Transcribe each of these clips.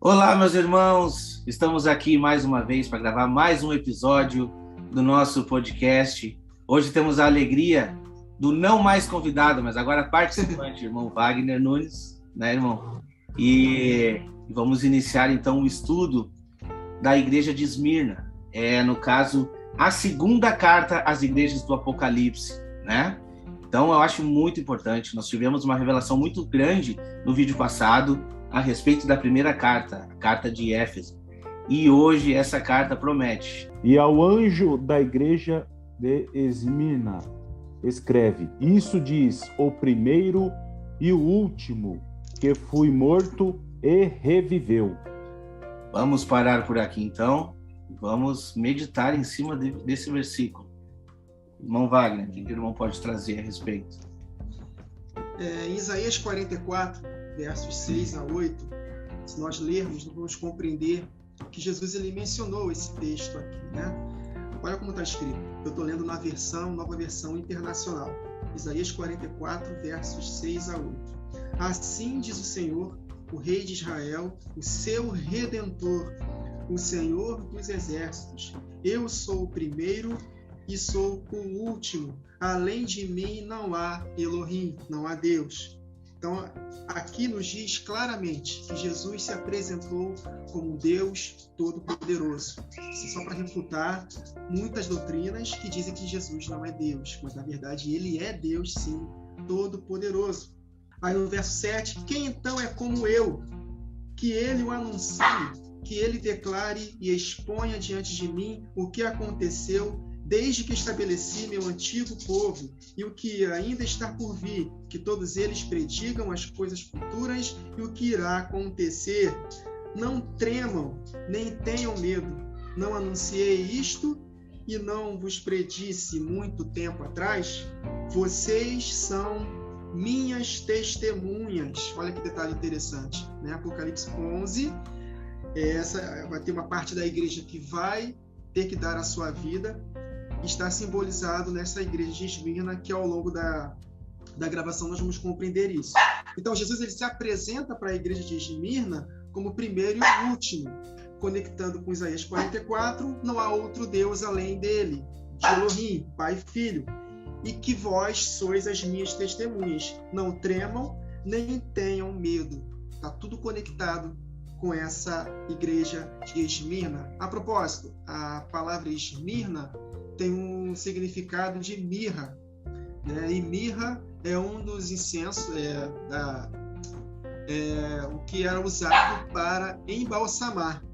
Olá, meus irmãos! Estamos aqui mais uma vez para gravar mais um episódio do nosso podcast. Hoje temos a alegria do não mais convidado, mas agora participante, irmão Wagner Nunes, né, irmão? E vamos iniciar então o estudo da igreja de Esmirna. No caso, a segunda carta às igrejas do Apocalipse, né? Então, eu acho muito importante. Nós tivemos uma revelação muito grande no vídeo passado a respeito da primeira carta, a carta de Éfeso. E hoje essa carta promete. E ao anjo da igreja de Esmirna escreve: Isso diz o primeiro e o último, que fui morto e reviveu. Vamos parar por aqui então. Vamos meditar em cima desse versículo. Irmão Wagner, o que o irmão pode trazer a respeito? Em Isaías 44, versos 6 a 8, se nós lermos, nós vamos compreender que Jesus ele mencionou esse texto aqui, né? Olha como está escrito. Eu estou lendo na nova versão internacional. Isaías 44, versos 6 a 8. Assim diz o Senhor, o Rei de Israel, o seu Redentor, o Senhor dos Exércitos. Eu sou o primeiro e sou o último. Além de mim não há Elohim, não há Deus. Então, aqui nos diz claramente que Jesus se apresentou como Deus Todo-Poderoso. Isso é só para refutar muitas doutrinas que dizem que Jesus não é Deus, mas na verdade ele é Deus sim, Todo-Poderoso. Aí no verso 7, quem então é como eu? Que ele o anuncie, que ele declare e exponha diante de mim o que aconteceu desde que estabeleci meu antigo povo e o que ainda está por vir, que todos eles predigam as coisas futuras e o que irá acontecer. Não tremam, nem tenham medo. Não anunciei isto e não vos predisse muito tempo atrás? Vocês são minhas testemunhas. Olha que detalhe interessante, né? Apocalipse 11, essa vai ter uma parte da igreja que vai ter que dar a sua vida. Está simbolizado nessa igreja de Esmirna, que ao longo da gravação nós vamos compreender isso. Então, Jesus ele se apresenta para a igreja de Esmirna como o primeiro e o último, conectando com Isaías 44, não há outro Deus além dele, de Elohim, Pai e Filho, e que vós sois as minhas testemunhas. Não tremam, nem tenham medo. Está tudo conectado com essa igreja de Esmirna. A propósito, a palavra Esmirna tem um significado de mirra, né? E mirra é um dos incensos, o que era usado para embalsamar.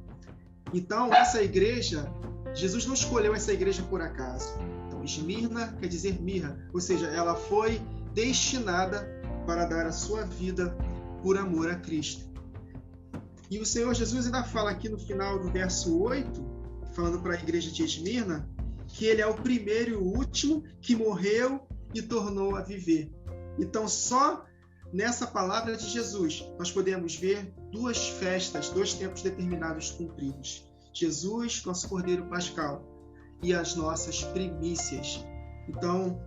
Então, essa igreja, Jesus não escolheu essa igreja por acaso. Então, Esmirna quer dizer mirra, ou seja, ela foi destinada para dar a sua vida por amor a Cristo. E o Senhor Jesus ainda fala aqui no final do verso 8, falando para a igreja de Esmirna, que ele é o primeiro e o último que morreu e tornou a viver. Então, só nessa palavra de Jesus, nós podemos ver duas festas, dois tempos determinados cumpridos. Jesus, nosso Cordeiro Pascal, e as nossas primícias. Então,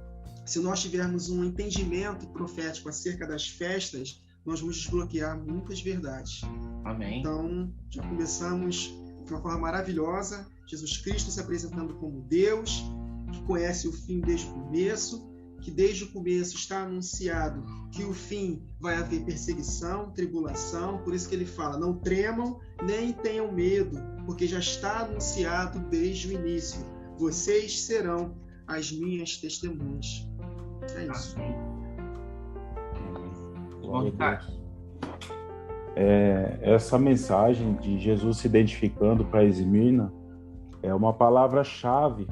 se nós tivermos um entendimento profético acerca das festas, nós vamos desbloquear muitas verdades. Amém. Então, já começamos de uma forma maravilhosa, Jesus Cristo se apresentando como Deus, que conhece o fim desde o começo, que desde o começo está anunciado que o fim vai haver perseguição, tribulação, por isso que ele fala, não tremam, nem tenham medo, porque já está anunciado desde o início, vocês serão as minhas testemunhas. É isso. Essa mensagem de Jesus se identificando para Esmirna é uma palavra-chave.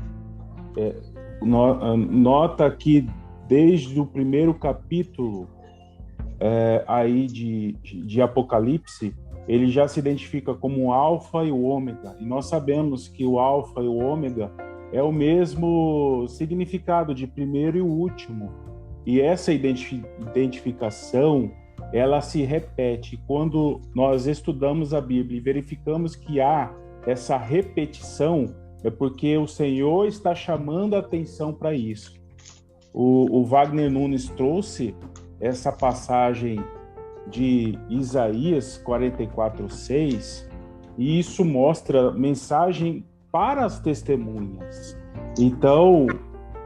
Nota que desde o primeiro capítulo aí de Apocalipse, ele já se identifica como o Alfa e o Ômega. E nós sabemos que o Alfa e o Ômega é o mesmo significado de primeiro e o último. E essa identificação, ela se repete quando nós estudamos a Bíblia e verificamos que há essa repetição, é porque o Senhor está chamando a atenção para isso. O Wagner Nunes trouxe essa passagem de Isaías 44:6, e isso mostra mensagem para as testemunhas. Então,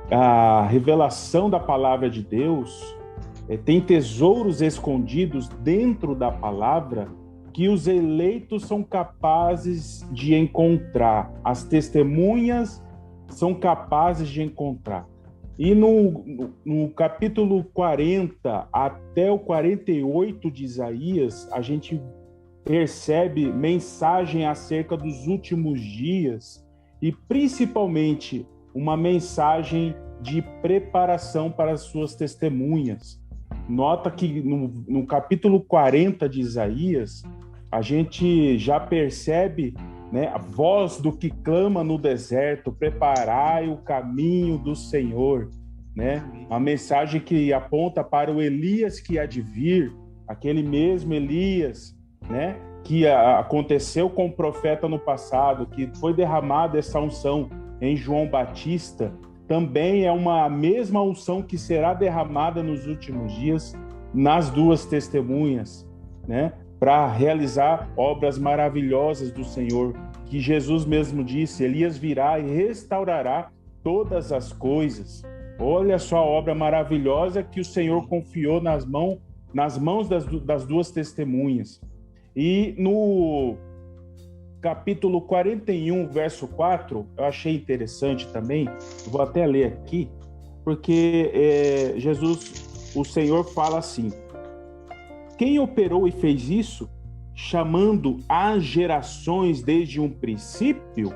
a revelação da palavra de Deus tem tesouros escondidos dentro da palavra que os eleitos são capazes de encontrar, as testemunhas são capazes de encontrar. E no capítulo 40 até o 48 de Isaías, a gente percebe mensagem acerca dos últimos dias e principalmente uma mensagem de preparação para as suas testemunhas. Nota que no capítulo 40 de Isaías, a gente já percebe, né, a voz do que clama no deserto, preparai o caminho do Senhor, né? Uma mensagem que aponta para o Elias que há de vir, aquele mesmo Elias, né, que aconteceu com o profeta no passado, que foi derramada essa unção em João Batista, também é uma mesma unção que será derramada nos últimos dias nas duas testemunhas, né, para realizar obras maravilhosas do Senhor, que Jesus mesmo disse, Elias virá e restaurará todas as coisas. Olha só a obra maravilhosa que o Senhor confiou nas mãos das duas testemunhas. E no capítulo 41, verso 4, eu achei interessante também, vou até ler aqui, porque o Senhor fala assim, quem operou e fez isso, chamando as gerações desde um princípio?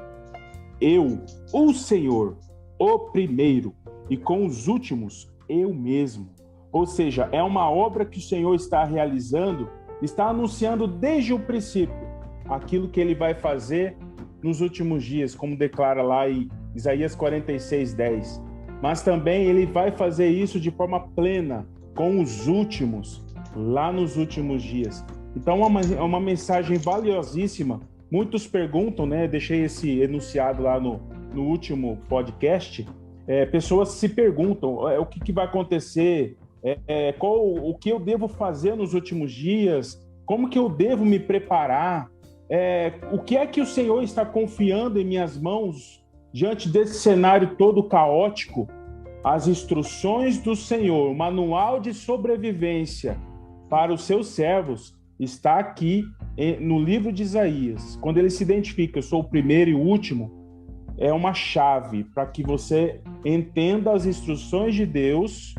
Eu, o Senhor, o primeiro, e com os últimos, eu mesmo. Ou seja, é uma obra que o Senhor está realizando, está anunciando desde o princípio aquilo que ele vai fazer nos últimos dias, como declara lá em Isaías 46:10. Mas também ele vai fazer isso de forma plena, com os últimos, lá nos últimos dias. Então é uma mensagem valiosíssima. Muitos perguntam, né? Deixei esse enunciado lá no último podcast. Pessoas se perguntam o que vai acontecer, o que eu devo fazer nos últimos dias, como que eu devo me preparar, o que é que o Senhor está confiando em minhas mãos diante desse cenário todo caótico. As instruções do Senhor, o manual de sobrevivência para os seus servos está aqui no livro de Isaías. Quando ele se identifica, eu sou o primeiro e o último, é uma chave para que você entenda as instruções de Deus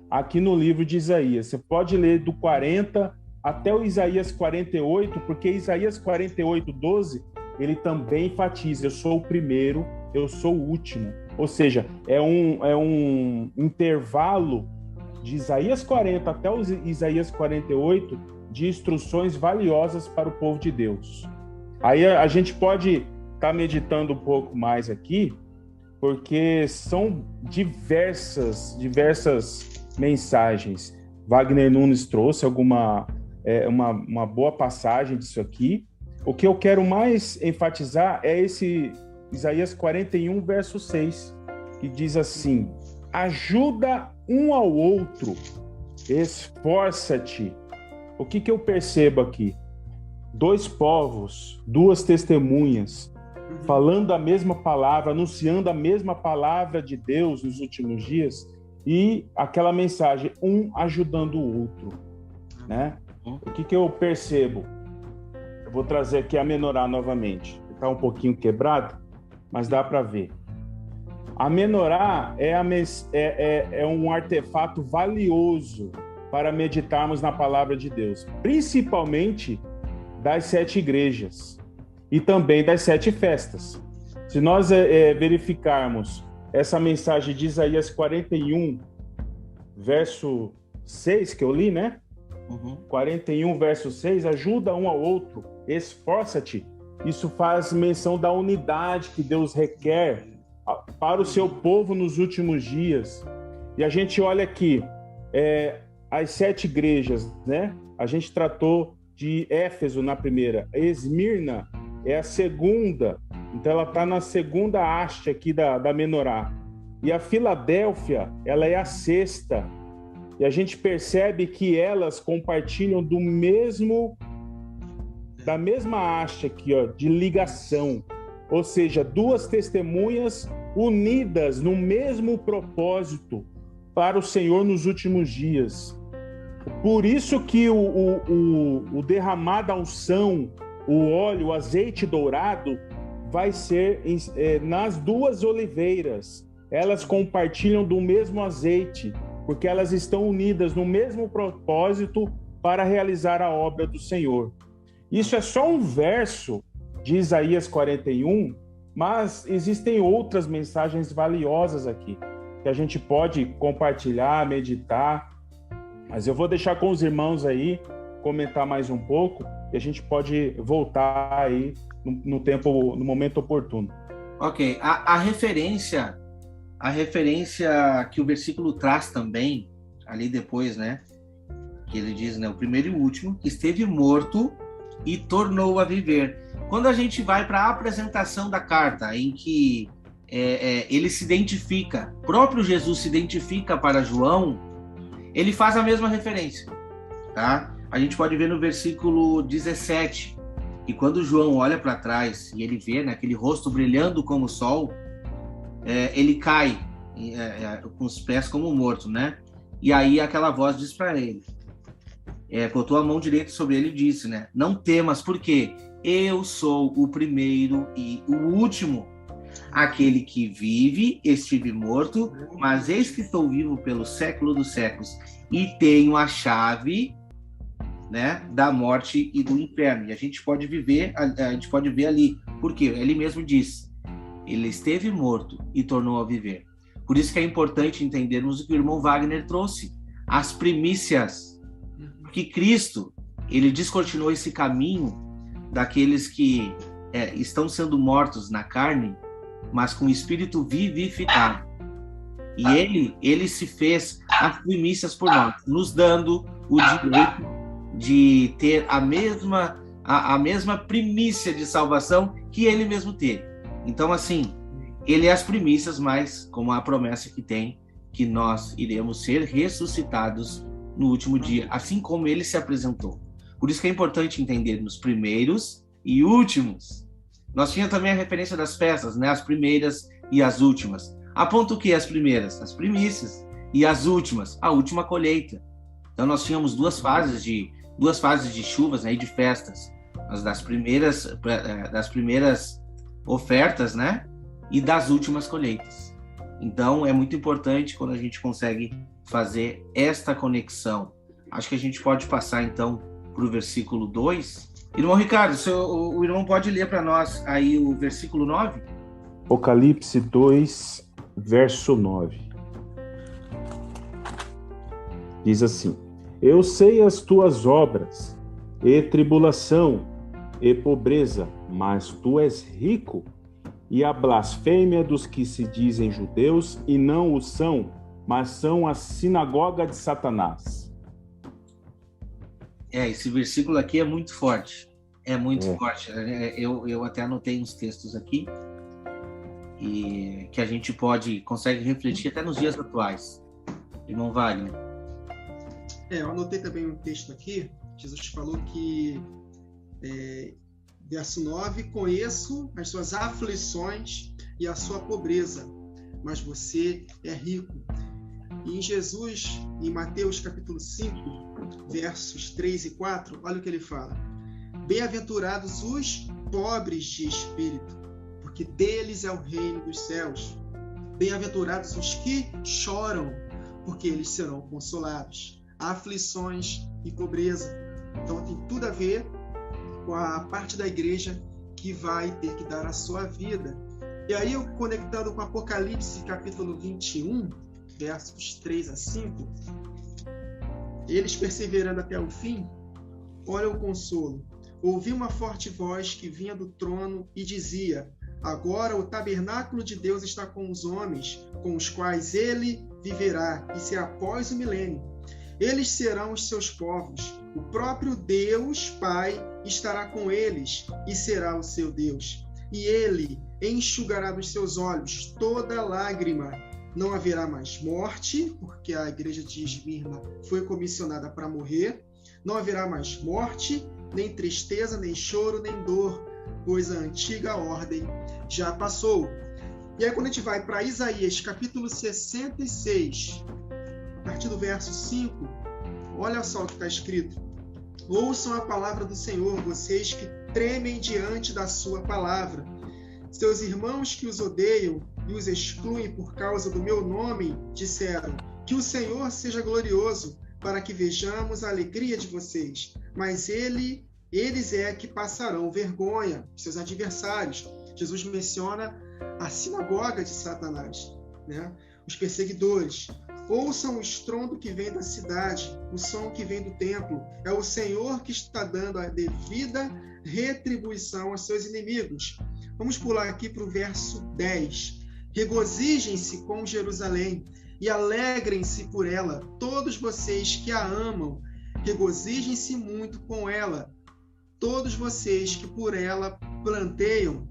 aqui no livro de Isaías. Você pode ler do 40 até o Isaías 48, porque Isaías 48:12, ele também enfatiza, eu sou o primeiro, eu sou o último. Ou seja, é um intervalo de Isaías 40 até o Isaías 48 de instruções valiosas para o povo de Deus. Aí a gente pode estar meditando um pouco mais aqui, porque são diversas mensagens. Wagner Nunes trouxe uma boa passagem disso aqui. O que eu quero mais enfatizar é esse Isaías 41, verso 6, que diz assim, ajuda um ao outro, esforça-te. O que eu percebo aqui? Dois povos, duas testemunhas, falando a mesma palavra, anunciando a mesma palavra de Deus nos últimos dias, e aquela mensagem, um ajudando o outro, né? O que eu percebo? Eu vou trazer aqui a menorá novamente. Está um pouquinho quebrado, mas dá para ver. A menorá é um artefato valioso para meditarmos na palavra de Deus, principalmente das 7 igrejas e também das 7 festas. Se nós verificarmos essa mensagem de Isaías 41, verso 6, que eu li, né? 41, verso 6, ajuda um ao outro, esforça-te. Isso faz menção da unidade que Deus requer para o seu povo nos últimos dias. E a gente olha aqui, as 7 igrejas, né? A gente tratou de Éfeso na primeira, Esmirna é a segunda, então ela está na segunda haste aqui da menorá. E a Filadélfia, ela é a sexta. e a gente percebe que elas compartilham da mesma haste aqui, ó, de ligação. Ou seja, duas testemunhas unidas no mesmo propósito para o Senhor nos últimos dias. Por isso que o derramar da unção, o óleo, o azeite dourado, vai ser nas duas oliveiras. Elas compartilham do mesmo azeite, porque elas estão unidas no mesmo propósito para realizar a obra do Senhor. Isso é só um verso de Isaías 41, mas existem outras mensagens valiosas aqui, que a gente pode compartilhar, meditar, mas eu vou deixar com os irmãos aí, comentar mais um pouco, e a gente pode voltar aí no momento oportuno. Ok, a referência que o versículo traz também, ali depois, né, que ele diz, né, o primeiro e o último, que esteve morto e tornou a viver. Quando a gente vai para a apresentação da carta, em que ele se identifica, próprio Jesus se identifica para João, ele faz a mesma referência, tá? A gente pode ver no versículo 17, que quando João olha para trás e ele vê, né, aquele rosto brilhando como o sol, ele cai com os pés como morto, né? E aí aquela voz diz para ele, botou a mão direita sobre ele e disse, né? Não temas, porque eu sou o primeiro e o último. Aquele que vive, estive morto, mas eis que estou vivo pelo século dos séculos e tenho a chave, né, da morte e do inferno. E a gente pode ver ali, porque ele mesmo diz, ele esteve morto e tornou a viver. Por isso que é importante entendermos o que o irmão Wagner trouxe, as primícias, porque Cristo, ele descortinou esse caminho daqueles que estão sendo mortos na carne, mas com o espírito vivificado. E ele se fez as primícias por nós, nos dando o direito de ter a mesma primícia de salvação que ele mesmo teve. Então, assim, ele é as primícias, mas como a promessa que tem, que nós iremos ser ressuscitados no último dia, assim como ele se apresentou. Por isso que é importante entendermos primeiros e últimos. Nós tínhamos também a referência das festas, né? As primeiras e as últimas. Aponta o que as primeiras? As primícias. E as últimas? A última colheita. Então nós tínhamos duas fases de chuvas, né, e de festas. As das primeiras ofertas, né? E das últimas colheitas. Então é muito importante quando a gente consegue fazer esta conexão. Acho que a gente pode passar então para o versículo 2. Irmão Ricardo, o irmão pode ler para nós aí o versículo 9? Apocalipse 2, verso 9. Diz assim: Eu sei as tuas obras, e tribulação, e pobreza, mas tu és rico, e a blasfêmia dos que se dizem judeus e não o são, mas são a sinagoga de Satanás. Esse versículo aqui é muito forte. É muito forte. Eu até anotei uns textos aqui e que a gente consegue refletir até nos dias atuais. Irmão Wagner. Eu anotei também um texto aqui. Jesus falou que, verso 9, conheço as suas aflições e a sua pobreza, mas você é rico. E em Jesus, em Mateus capítulo 5, versos 3 e 4, olha o que ele fala. Bem-aventurados os pobres de espírito, porque deles é o reino dos céus. Bem-aventurados os que choram, porque eles serão consolados. Aflições e pobreza. Então tem tudo a ver com a parte da igreja que vai ter que dar a sua vida. E aí, eu conectando com Apocalipse capítulo 21, versos 3 a 5, eles perseverando até o fim, olha o consolo. Ouvi uma forte voz que vinha do trono e dizia: agora o tabernáculo de Deus está com os homens, com os quais ele viverá, e será após o milênio. Eles serão os seus povos. O próprio Deus Pai estará com eles e será o seu Deus. E ele enxugará dos seus olhos toda lágrima, Não haverá mais morte, porque a igreja de Esmirna foi comissionada para morrer. Não haverá mais morte, nem tristeza, nem choro, nem dor, pois a antiga ordem já passou. E aí, quando a gente vai para Isaías, capítulo 66, a partir do verso 5, olha só o que está escrito. Ouçam a palavra do Senhor, vocês que tremem diante da sua palavra. Seus irmãos que os odeiam e os excluem por causa do meu nome, disseram, que o Senhor seja glorioso, para que vejamos a alegria de vocês. Mas eles é que passarão vergonha, seus adversários. Jesus menciona a sinagoga de Satanás, né? Os perseguidores. Ouçam o estrondo que vem da cidade, o som que vem do templo. É o Senhor que está dando a devida retribuição aos seus inimigos. Vamos pular aqui para o verso 10. Regozijem-se com Jerusalém e alegrem-se por ela, todos vocês que a amam. Regozijem-se muito com ela, todos vocês que por ela planteiam,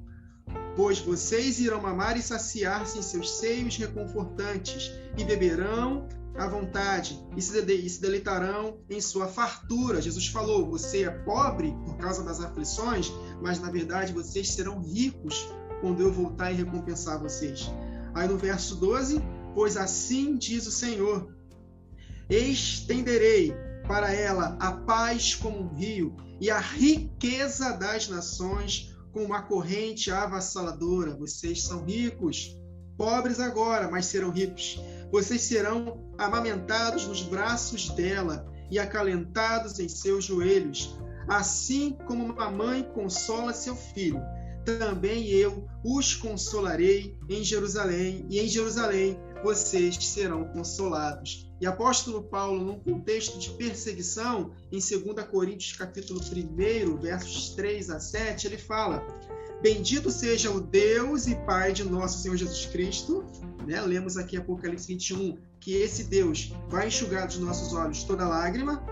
pois vocês irão mamar e saciar-se em seus seios reconfortantes, e beberão à vontade, e se deleitarão em sua fartura. Jesus falou, você é pobre por causa das aflições, mas na verdade vocês serão ricos quando eu voltar e recompensar vocês. Aí no verso 12, pois assim diz o Senhor, estenderei para ela a paz como um rio, e a riqueza das nações com uma corrente avassaladora. Vocês são ricos, pobres agora, mas serão ricos. Vocês serão amamentados nos braços dela e acalentados em seus joelhos. Assim como uma mãe consola seu filho, também eu os consolarei em Jerusalém, e em Jerusalém vocês serão consolados. E apóstolo Paulo, num contexto de perseguição, em 2 Coríntios capítulo 1, versos 3 a 7, ele fala, bendito seja o Deus e Pai de nosso Senhor Jesus Cristo, né? Lemos aqui em Apocalipse 21, que esse Deus vai enxugar dos nossos olhos toda lágrima,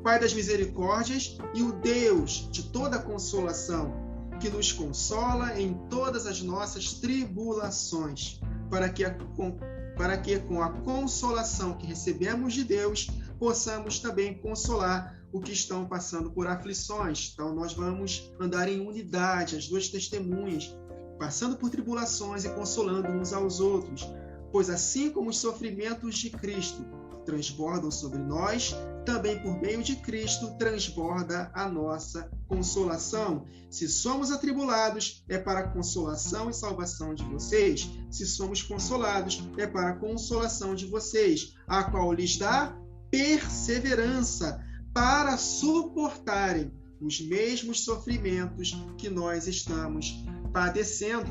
Pai das misericórdias e o Deus de toda consolação, que nos consola em todas as nossas tribulações, para que com a consolação que recebemos de Deus, possamos também consolar o que estão passando por aflições. Então, nós vamos andar em unidade, as duas testemunhas, passando por tribulações e consolando uns aos outros. Pois assim como os sofrimentos de Cristo transbordam sobre nós, também por meio de Cristo transborda a nossa consolação. Se somos atribulados, é para a consolação e salvação de vocês. Se somos consolados, é para a consolação de vocês, a qual lhes dá perseverança para suportarem os mesmos sofrimentos que nós estamos padecendo.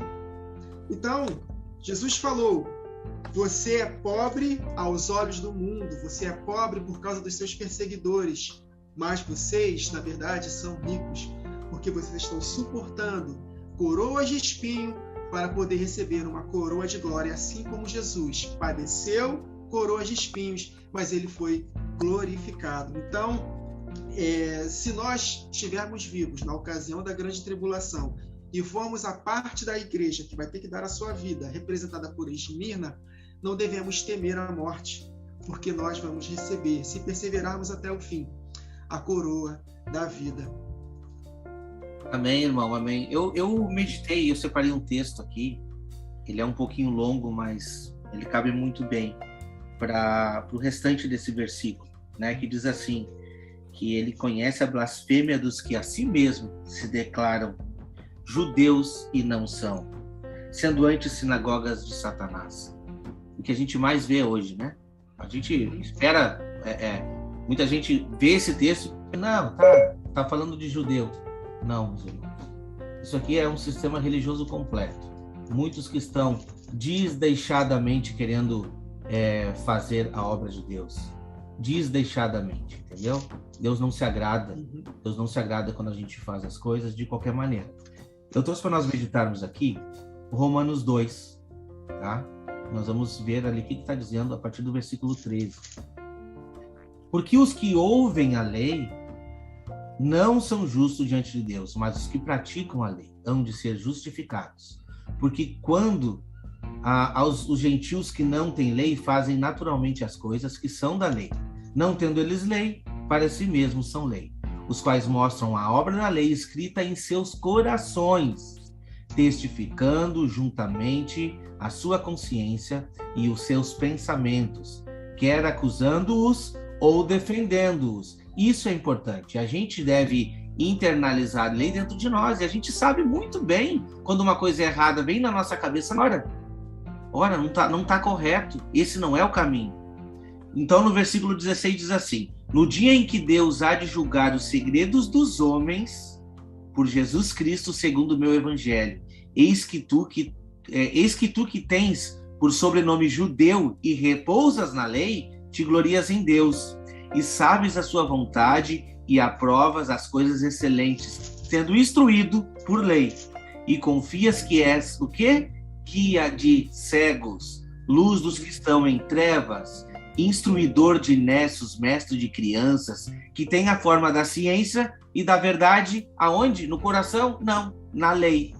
Então, Jesus falou, você é pobre aos olhos do mundo, você é pobre por causa dos seus perseguidores, mas vocês, na verdade, são ricos, porque vocês estão suportando coroas de espinho para poder receber uma coroa de glória, assim como Jesus padeceu coroas de espinhos, mas ele foi glorificado. Então, se nós estivermos vivos na ocasião da grande tribulação e formos a parte da igreja que vai ter que dar a sua vida, representada por Esmirna, não devemos temer a morte, porque nós vamos receber, se perseverarmos até o fim, a coroa da vida. Amém, irmão, amém. Eu meditei, eu separei um texto aqui, ele é um pouquinho longo, mas ele cabe muito bem para o restante desse versículo, né, que diz assim, que ele conhece a blasfêmia dos que a si mesmo se declaram judeus e não são, sendo antes sinagogas de Satanás. O que a gente mais vê hoje, né? A gente espera, muita gente vê esse texto, não, tá falando de judeu. Não, meus irmãos. Isso aqui é um sistema religioso completo. Muitos que estão desdeixadamente querendo fazer a obra de Deus. Desdeixadamente, entendeu? Deus não se agrada. Deus não se agrada quando a gente faz as coisas de qualquer maneira. Eu trouxe para nós meditarmos aqui Romanos 2, tá? Nós vamos ver ali o que está dizendo a partir do versículo 13. Porque os que ouvem a lei não são justos diante de Deus, mas os que praticam a lei hão de ser justificados. Porque quando os gentios que não têm lei fazem naturalmente as coisas que são da lei, não tendo eles lei, para si mesmos são lei, os quais mostram a obra da lei escrita em seus corações, testificando juntamente a sua consciência e os seus pensamentos, quer acusando-os ou defendendo-os. Isso é importante. A gente deve internalizar a lei dentro de nós, e a gente sabe muito bem quando uma coisa errada vem na nossa cabeça, ora, não tá correto, esse não é o caminho. Então, no versículo 16 diz assim: no dia em que Deus há de julgar os segredos dos homens, por Jesus Cristo, segundo o meu evangelho, eis que tu que tens por sobrenome judeu e repousas na lei, te glorias em Deus, e sabes a sua vontade e aprovas as coisas excelentes, sendo instruído por lei, e confias que és o quê? Guia de cegos, luz dos que estão em trevas, instruidor de nécios, mestre de crianças, que tem a forma da ciência e da verdade, aonde? No coração? Não, na lei.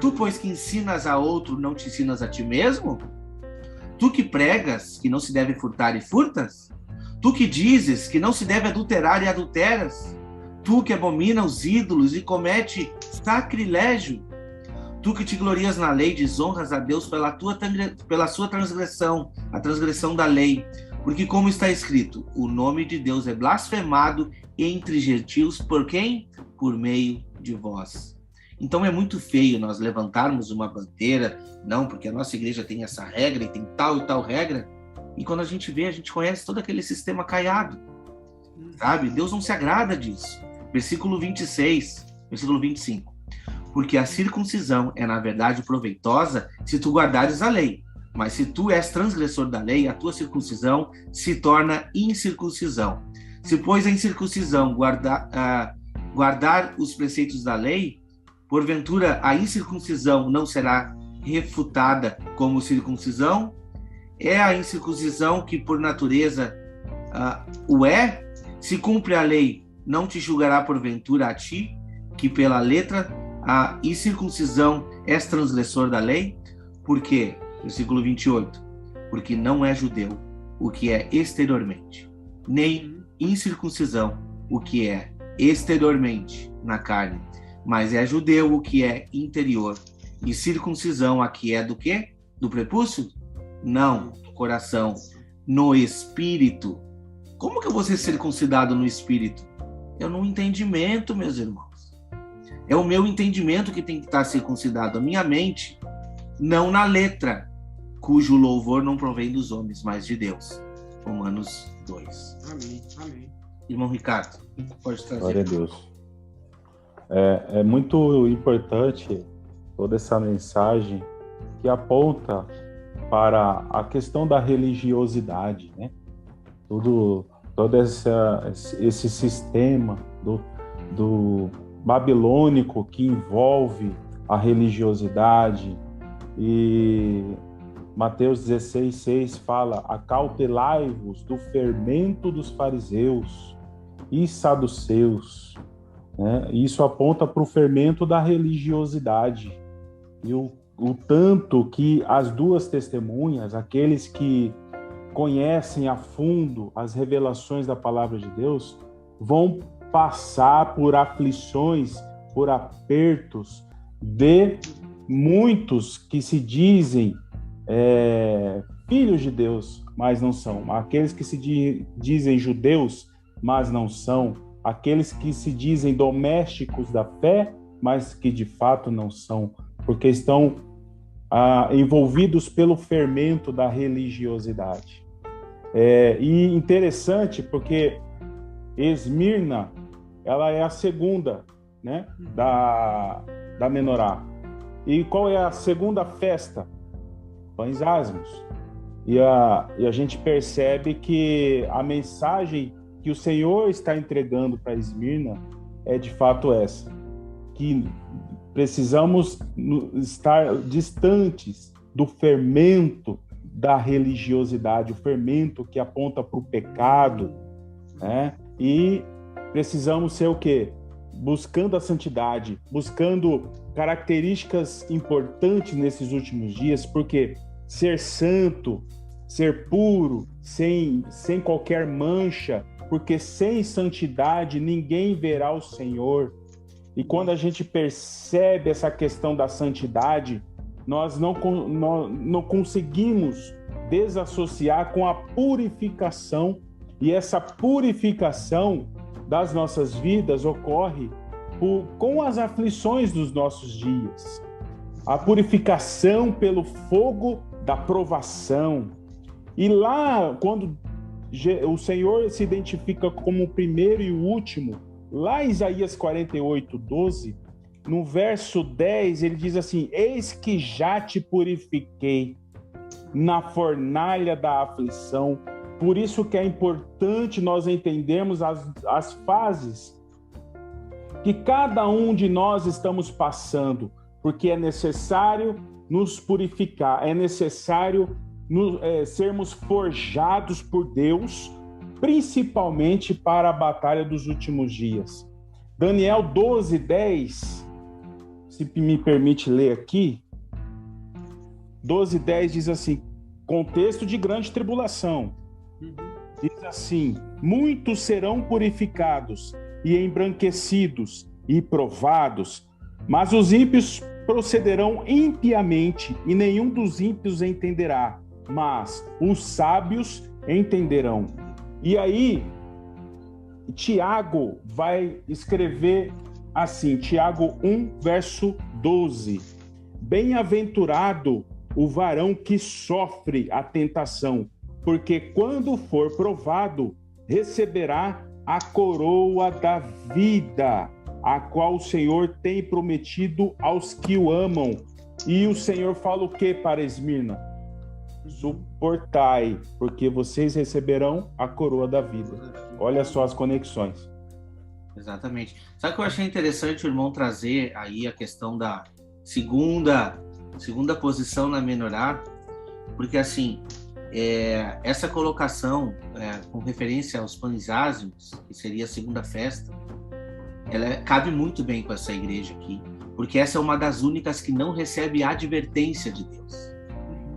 Tu, pois, que ensinas a outro, não te ensinas a ti mesmo? Tu que pregas que não se deve furtar e furtas? Tu que dizes que não se deve adulterar e adulteras? Tu que abomina os ídolos e comete sacrilégio? Tu que te glorias na lei, desonras a Deus pela sua transgressão, a transgressão da lei. Porque como está escrito, o nome de Deus é blasfemado entre gentios, por quem? Por meio de vós. Então é muito feio nós levantarmos uma bandeira, não, porque a nossa igreja tem essa regra e tem tal e tal regra, e quando a gente vê, a gente conhece todo aquele sistema caiado, sabe? Deus não se agrada disso. Versículo 26, versículo 25. Porque a circuncisão é, na verdade, proveitosa se tu guardares a lei, mas se tu és transgressor da lei, a tua circuncisão se torna incircuncisão. Se, pois, a incircuncisão guardar os preceitos da lei, porventura a incircuncisão não será refutada como circuncisão? É a incircuncisão que por natureza o é? Se cumpre a lei, não te julgará porventura a ti, que pela letra a incircuncisão és transgressor da lei? Por quê? Versículo 28. Porque não é judeu o que é exteriormente, nem incircuncisão o que é exteriormente na carne, mas é judeu o que é interior, e circuncisão a que é do quê? Do prepúcio? Não, do coração, no espírito. Como que eu vou ser circuncidado no espírito? É no entendimento, meus irmãos. É o meu entendimento que tem que estar circuncidado, a minha mente, não na letra, cujo louvor não provém dos homens, mas de Deus. Romanos 2. Amém, amém. Irmão Ricardo, pode trazer. Glória a Deus. É muito importante toda essa mensagem que aponta para a questão da religiosidade, né? Todo esse sistema do babilônico que envolve a religiosidade. E Mateus 16:6 fala: acautelai-vos do fermento dos fariseus e saduceus. Né? Isso aponta para o fermento da religiosidade. E o tanto que as duas testemunhas, aqueles que conhecem a fundo as revelações da palavra de Deus, vão passar por aflições, por apertos de muitos que se dizem filhos de Deus, mas não são. Aqueles que se dizem judeus, mas não são. Aqueles que se dizem domésticos da fé, mas que de fato não são, porque estão envolvidos pelo fermento da religiosidade. E interessante porque Esmirna, ela é a segunda, né, da menorá. E qual é a segunda festa? Pães asmos. E a gente percebe que a mensagem que o Senhor está entregando para Esmirna é de fato essa, que precisamos estar distantes do fermento da religiosidade, o fermento que aponta para o pecado, né? E precisamos ser o quê? buscando a santidade, buscando características importantes nesses últimos dias, porque ser santo, ser puro, sem qualquer mancha, porque sem santidade ninguém verá o Senhor. E quando a gente percebe essa questão da santidade, nós não conseguimos desassociar com a purificação, e essa purificação das nossas vidas ocorre com as aflições dos nossos dias. A purificação pelo fogo da provação. E lá, quando o Senhor se identifica como o primeiro e o último, lá em Isaías 48:12, no verso 10, ele diz assim: eis que já te purifiquei na fornalha da aflição. Por isso que é importante nós entendermos as fases que cada um de nós estamos passando, porque é necessário nos purificar, é necessário sermos forjados por Deus, principalmente para a batalha dos últimos dias. Daniel 12:10, se me permite ler aqui, 12:10 diz assim, contexto de grande tribulação, diz assim: muitos serão purificados e embranquecidos e provados, mas os ímpios procederão impiamente e nenhum dos ímpios entenderá, mas os sábios entenderão. E aí, Tiago vai escrever assim, Tiago 1, verso 12. Bem-aventurado o varão que sofre a tentação, porque quando for provado, receberá a coroa da vida, a qual o Senhor tem prometido aos que o amam. E o Senhor fala o que para Esmirna? Suportai, porque vocês receberão a coroa da vida. Olha só as conexões. Exatamente. Sabe o que eu achei interessante o irmão trazer aí a questão da segunda posição na menorá? Porque assim, essa colocação com referência aos pães ázimos, que seria a segunda festa, ela cabe muito bem com essa igreja aqui, porque essa é uma das únicas que não recebe advertência de Deus.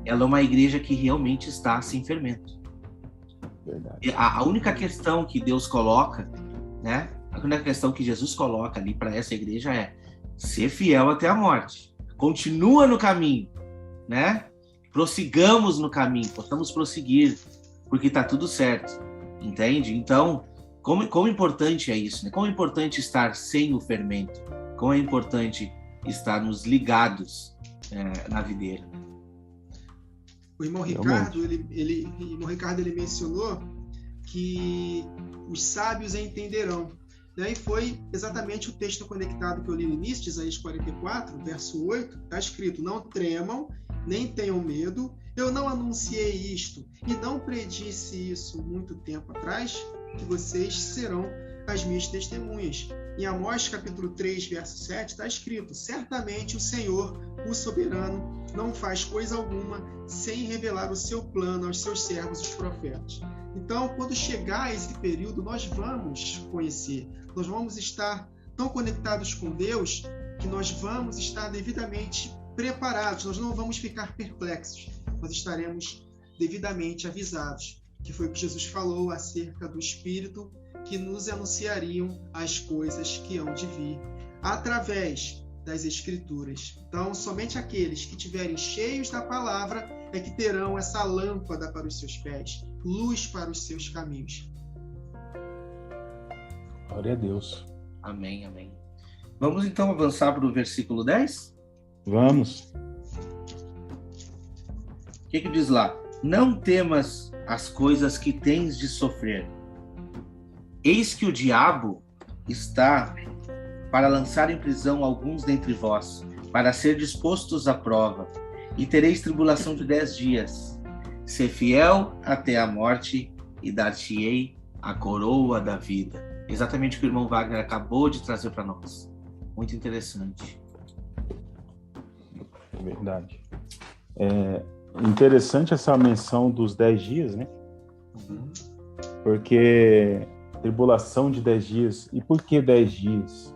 Ela é uma igreja que realmente está sem fermento. Verdade. A única questão que Deus coloca, né? A única questão que Jesus coloca ali para essa igreja é ser fiel até a morte. Continua no caminho, né? Prossigamos no caminho, possamos prosseguir, porque está tudo certo, entende? Então, como importante é isso, né? Como é importante estar sem o fermento, como é importante estarmos ligados na videira. O irmão Ricardo, ele mencionou que os sábios entenderão. E foi exatamente o texto conectado que eu li no início, de Isaías 44, verso 8, está escrito: não tremam, nem tenham medo, eu não anunciei isto e não predisse isso muito tempo atrás, que vocês serão as minhas testemunhas. Em Amós capítulo 3, verso 7, está escrito: certamente o Senhor, o soberano, não faz coisa alguma sem revelar o seu plano aos seus servos, os profetas. Então, quando chegar esse período, nós vamos conhecer, nós vamos estar tão conectados com Deus que nós vamos estar devidamente preparados, nós não vamos ficar perplexos, nós estaremos devidamente avisados, que foi o que Jesus falou acerca do Espírito, que nos anunciariam as coisas que hão de vir através das Escrituras. Então, somente aqueles que estiverem cheios da palavra é que terão essa lâmpada para os seus pés, luz para os seus caminhos. Glória a Deus. Amém, amém. Vamos então avançar para o versículo 10? Vamos. O que diz lá? Não temas as coisas que tens de sofrer. Eis que o diabo está para lançar em prisão alguns dentre vós, para ser dispostos à prova, e tereis tribulação de 10 dias. Ser fiel até a morte, e dar-te-ei a coroa da vida. Exatamente o que o irmão Wagner acabou de trazer para nós. Muito interessante. Verdade. É interessante essa menção dos 10 dias, né? Porque tribulação de 10 dias. E por que 10 dias?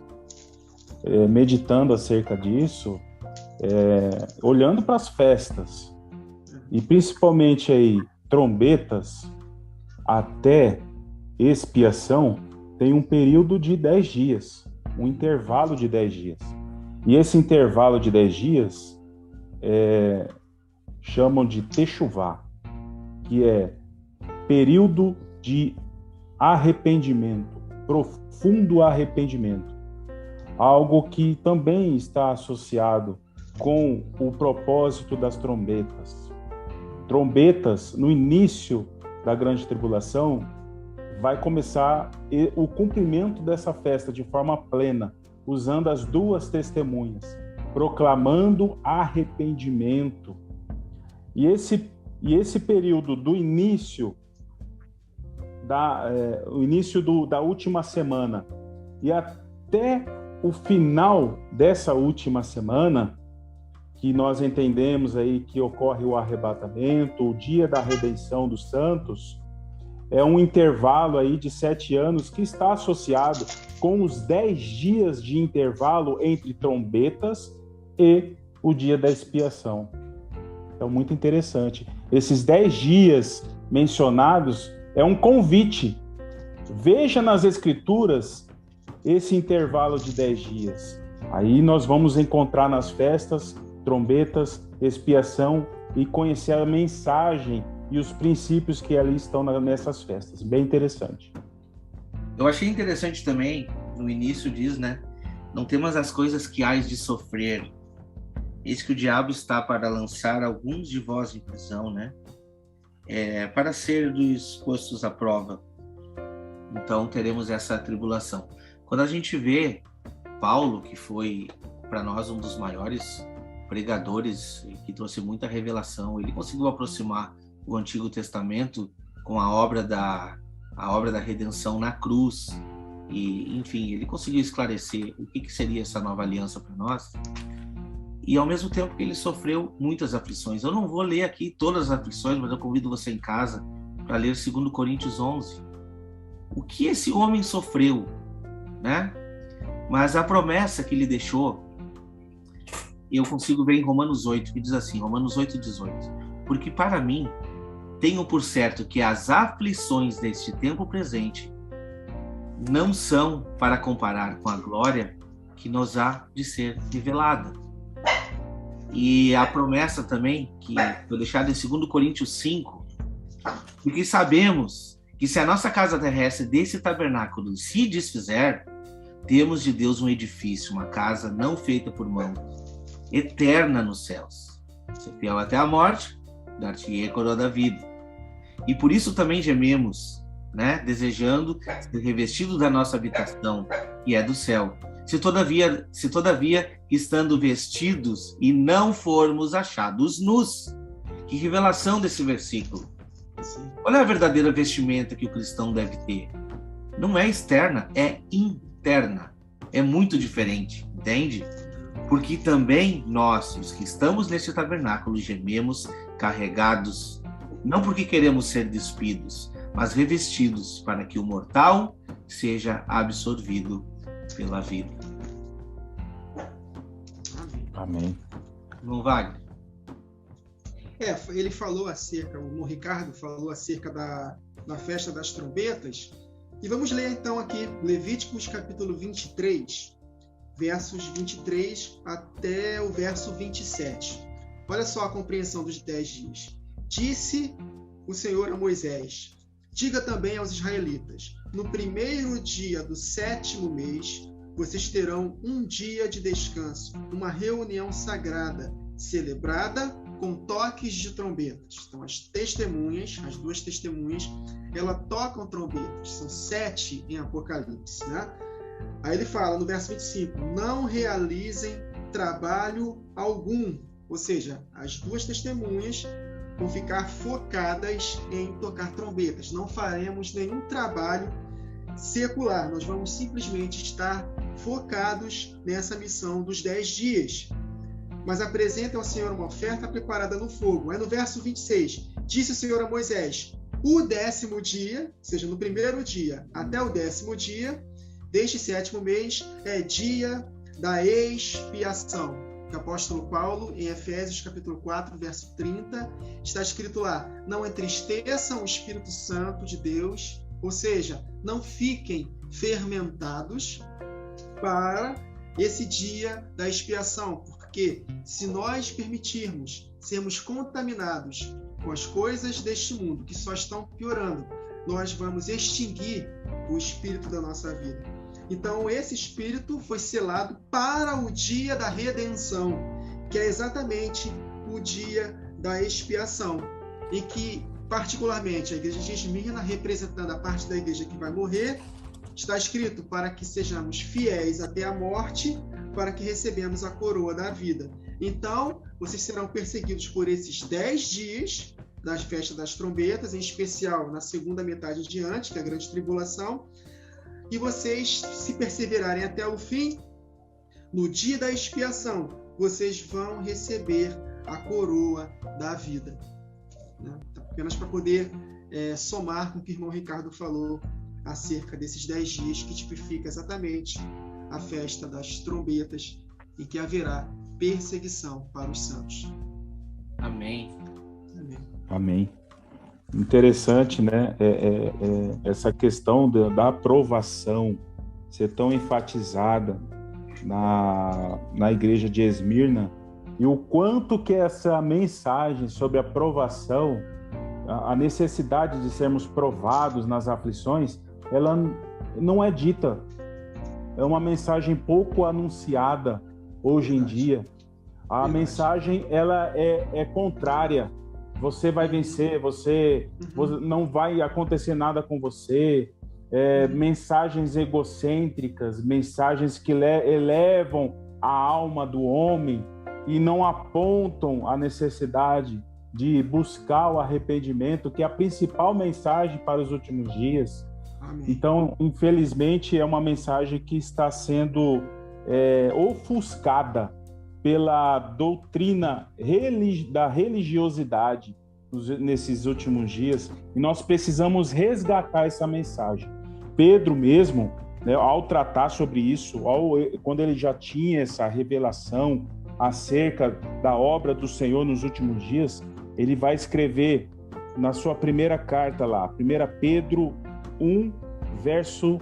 meditando acerca disso, olhando para as festas, e principalmente aí trombetas até expiação, tem um período de 10 dias, um intervalo de 10 dias. E esse intervalo de 10 dias chamam de Techuvá, que é período de arrependimento, profundo arrependimento. Algo que também está associado com o propósito das trombetas. Trombetas, no início da grande tribulação, vai começar o cumprimento dessa festa de forma plena, usando as duas testemunhas, proclamando arrependimento. E esse período do início da última semana e até o final dessa última semana, que nós entendemos aí que ocorre o arrebatamento, o dia da redenção dos santos, é um intervalo aí de 7 anos que está associado com os 10 dias de intervalo entre trombetas e o dia da expiação. Então, muito interessante. Esses 10 dias mencionados é um convite. Veja nas Escrituras esse intervalo de 10 dias. Aí nós vamos encontrar nas festas, trombetas, expiação e conhecer a mensagem e os princípios que ali estão nessas festas. Bem interessante. Eu achei interessante também, no início diz, né? Não temas as coisas que hás de sofrer. Eis que o diabo está para lançar alguns de vós em prisão, né? Para ser expostos à prova. Então teremos essa tribulação. Quando a gente vê Paulo, que foi para nós um dos maiores pregadores, que trouxe muita revelação, ele conseguiu aproximar o Antigo Testamento com a obra da redenção na cruz, e enfim, ele conseguiu esclarecer o que seria essa nova aliança para nós, e ao mesmo tempo que ele sofreu muitas aflições. Eu não vou ler aqui todas as aflições, mas eu convido você em casa para ler 2 Coríntios 11. O que esse homem sofreu, né? Mas a promessa que ele deixou, eu consigo ver em Romanos 8, que diz assim, Romanos 8:18, porque para mim tenho por certo que as aflições deste tempo presente não são para comparar com a glória que nos há de ser revelada. E a promessa também, que foi deixada em 2 Coríntios 5, porque sabemos que se a nossa casa terrestre desse tabernáculo se desfizer, temos de Deus um edifício, uma casa não feita por mãos, eterna nos céus. Ser fiel até a morte, dar-te-ei a coroa da vida. E por isso também gememos, né, desejando ser revestido da nossa habitação, que é do céu. Se todavia, estando vestidos e não formos achados nus. Que revelação desse versículo. Sim. Qual é a verdadeira vestimenta que o cristão deve ter? Não é externa, é interna. É muito diferente, entende? Porque também nós, os que estamos neste tabernáculo, gememos carregados, não porque queremos ser despidos, mas revestidos para que o mortal seja absorvido pela vida. Amém. Não, Wagner? Ele falou acerca, o Ricardo falou acerca da festa das trombetas. E vamos ler então aqui Levíticos capítulo 23, versos 23 até o verso 27. Olha só a compreensão dos 10 dias. Disse o Senhor a Moisés: diga também aos israelitas: no primeiro dia do 7º mês, vocês terão um dia de descanso, uma reunião sagrada, celebrada com toques de trombetas. Então, as duas testemunhas, elas tocam trombetas. São 7 em Apocalipse, né? Aí ele fala no verso 25: não realizem trabalho algum. Ou seja, as duas testemunhas vão ficar focadas em tocar trombetas. Não faremos nenhum trabalho secular. Nós vamos simplesmente estar focados nessa missão dos 10 dias. Mas apresentem ao Senhor uma oferta preparada no fogo. Aí no verso 26, disse o Senhor a Moisés: o 10º dia, ou seja, no primeiro dia até o 10º dia deste 7º mês, é dia da expiação. O apóstolo Paulo, em Efésios capítulo 4, verso 30, está escrito lá: não entristeçam o Espírito Santo de Deus, ou seja, não fiquem fermentados para esse dia da expiação, porque se nós permitirmos sermos contaminados com as coisas deste mundo, que só estão piorando, nós vamos extinguir o espírito da nossa vida. Então, esse espírito foi selado para o dia da redenção, que é exatamente o dia da expiação, em que, particularmente, a igreja de Esmirna, representando a parte da igreja que vai morrer, está escrito para que sejamos fiéis até a morte, para que recebamos a coroa da vida. Então, vocês serão perseguidos por esses 10 dias das festas das trombetas, em especial na segunda metade em diante, que é a grande tribulação, e vocês, se perseverarem até o fim, no dia da expiação, vocês vão receber a coroa da vida. Apenas para poder somar com o que o irmão Ricardo falou acerca desses 10 dias, que tipifica exatamente a festa das trombetas, e que haverá perseguição para os santos. Amém. Amém. Amém. Interessante, né? Essa questão da aprovação ser tão enfatizada na igreja de Esmirna, e o quanto que essa mensagem sobre a provação, a necessidade de sermos provados nas aflições, ela não é dita. É uma mensagem pouco anunciada hoje em dia. A mensagem, ela é contrária. Você vai vencer, você não vai acontecer nada com você. Mensagens egocêntricas, mensagens que elevam a alma do homem e não apontam a necessidade de buscar o arrependimento, que é a principal mensagem para os últimos dias. Amém. Então, infelizmente, é uma mensagem que está sendo ofuscada pela doutrina da religiosidade nesses últimos dias, e nós precisamos resgatar essa mensagem. Pedro mesmo, né, ao tratar sobre isso, quando ele já tinha essa revelação acerca da obra do Senhor nos últimos dias, ele vai escrever na sua primeira carta lá, 1 Pedro 1, verso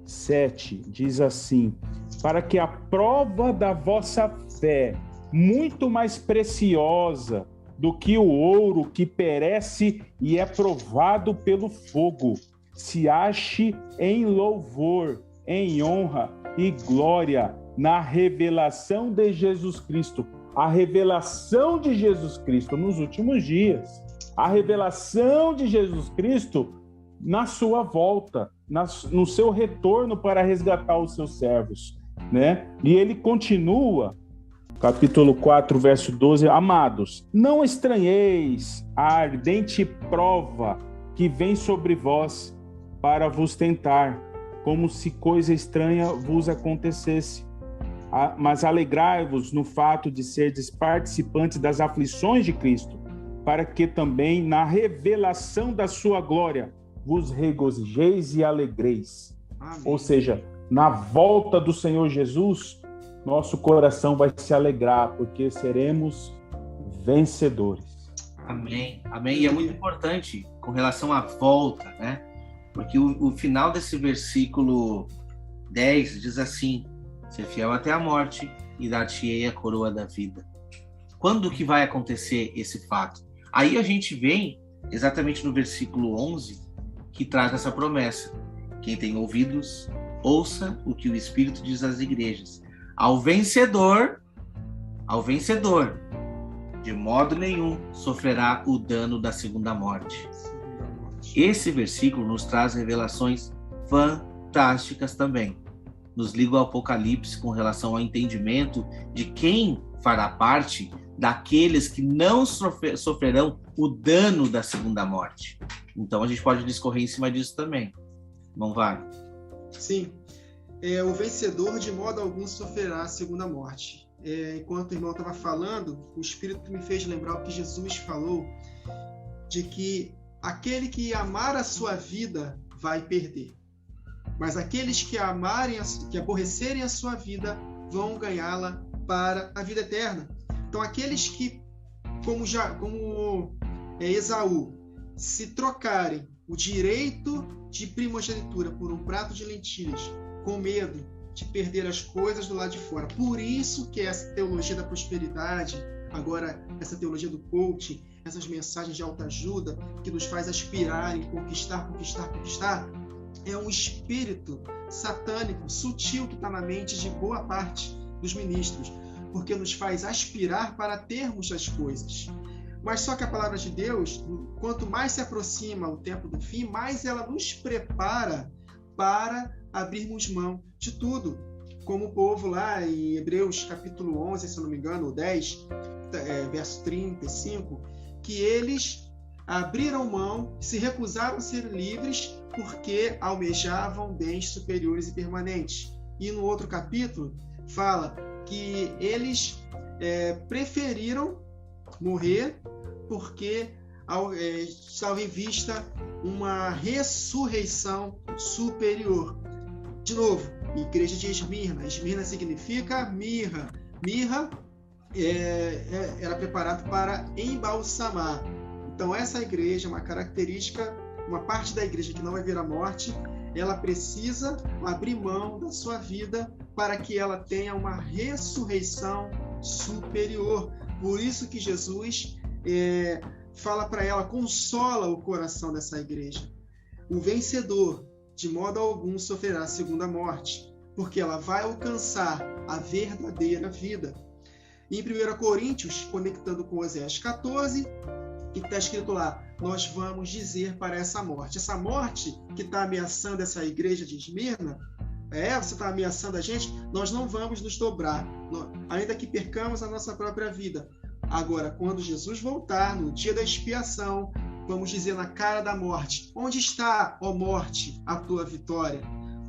7, diz assim: para que a prova da vossa fé, muito mais preciosa do que o ouro que perece e é provado pelo fogo, se ache em louvor, em honra e glória na revelação de Jesus Cristo. A revelação de Jesus Cristo nos últimos dias. A revelação de Jesus Cristo na sua volta, no seu retorno para resgatar os seus servos, né? E ele continua, capítulo 4, verso 12: amados, não estranheis a ardente prova que vem sobre vós para vos tentar, como se coisa estranha vos acontecesse. Mas alegrai-vos no fato de serdes participantes das aflições de Cristo, para que também na revelação da sua glória vos regozijeis e alegreis. Amém. Ou seja, na volta do Senhor Jesus, nosso coração vai se alegrar, porque seremos vencedores. Amém. Amém. E é muito importante com relação à volta, né? Porque o final desse versículo 10 diz assim: ser fiel até a morte e dar-te-ei a coroa da vida. Quando que vai acontecer esse fato? Aí a gente vem exatamente no versículo 11, que traz essa promessa: quem tem ouvidos, ouça o que o Espírito diz às igrejas. Ao vencedor, de modo nenhum sofrerá o dano da segunda morte. Esse versículo nos traz revelações fantásticas também. Nos liga ao Apocalipse com relação ao entendimento de quem fará parte daqueles que não sofrerão o dano da segunda morte. Então a gente pode discorrer em cima disso também. Não vai? Sim. O vencedor de modo algum sofrerá a segunda morte. Enquanto o irmão estava falando, o Espírito me fez lembrar o que Jesus falou, de que aquele que amar a sua vida vai perder. Mas aqueles que aborrecerem a sua vida vão ganhá-la para a vida eterna. Então, aqueles que, como Esaú, se trocarem o direito de primogenitura por um prato de lentilhas, com medo de perder as coisas do lado de fora. Por isso que essa teologia da prosperidade, agora essa teologia do coaching, essas mensagens de autoajuda que nos faz aspirar em conquistar, é um espírito satânico, sutil, que está na mente de boa parte dos ministros, porque nos faz aspirar para termos as coisas. Mas só que a palavra de Deus, quanto mais se aproxima o tempo do fim, mais ela nos prepara para abrirmos mão de tudo. Como o povo lá em Hebreus capítulo 11, se não me engano, ou 10, verso 35, que eles abriram mão, se recusaram a ser livres porque almejavam bens superiores e permanentes. E no outro capítulo fala que eles preferiram morrer porque estava em vista uma ressurreição superior. De novo, igreja de Esmirna. Esmirna significa mirra. Mirra era preparado para embalsamar. Então, essa igreja, uma característica, uma parte da igreja que não vai ver a morte, ela precisa abrir mão da sua vida para que ela tenha uma ressurreição superior. Por isso que Jesus fala para ela, consola o coração dessa igreja. O vencedor, de modo algum, sofrerá a segunda morte, porque ela vai alcançar a verdadeira vida. Em 1 Coríntios, conectando com Oséias 14, que está escrito lá, nós vamos dizer para essa morte que está ameaçando essa igreja de Esmirna, você está ameaçando a gente, nós não vamos nos dobrar, ainda que percamos a nossa própria vida. Agora, quando Jesus voltar, no dia da expiação, vamos dizer na cara da morte, onde está, ó morte, a tua vitória?